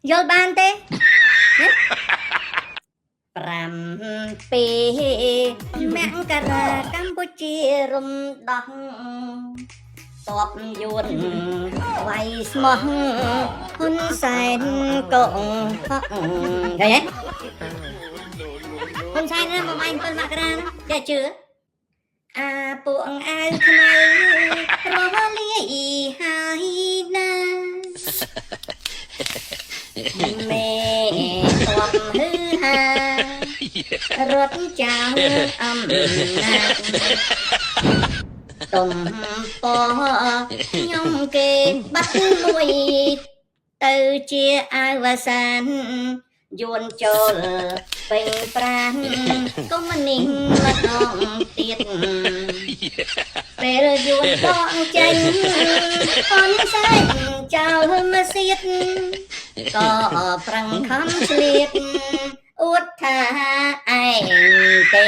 យល់បានទេ7មករាកម្ពុជារំដោះតបយួនវាយស្មោះហ៊ុនសែនកងហក់ឃើញទេហ៊ុនសែនណាមកវាយ7មករាចេះជឿអាពួកអាវខ្មៅរលាយហើយណាមេតបហឺហារត់ចោលអំណាចទំពោខ្ញុំគេបាត់មួយទៅជាអាវសានយួនចូលពេញប្រាំកុំนิ่งម្ដងទៀតពេលយួនដកចេញហ៊ុនសែនចោលមកសៀតក៏ប្រឹងខំឆ្លៀតអួតថាឯងទេ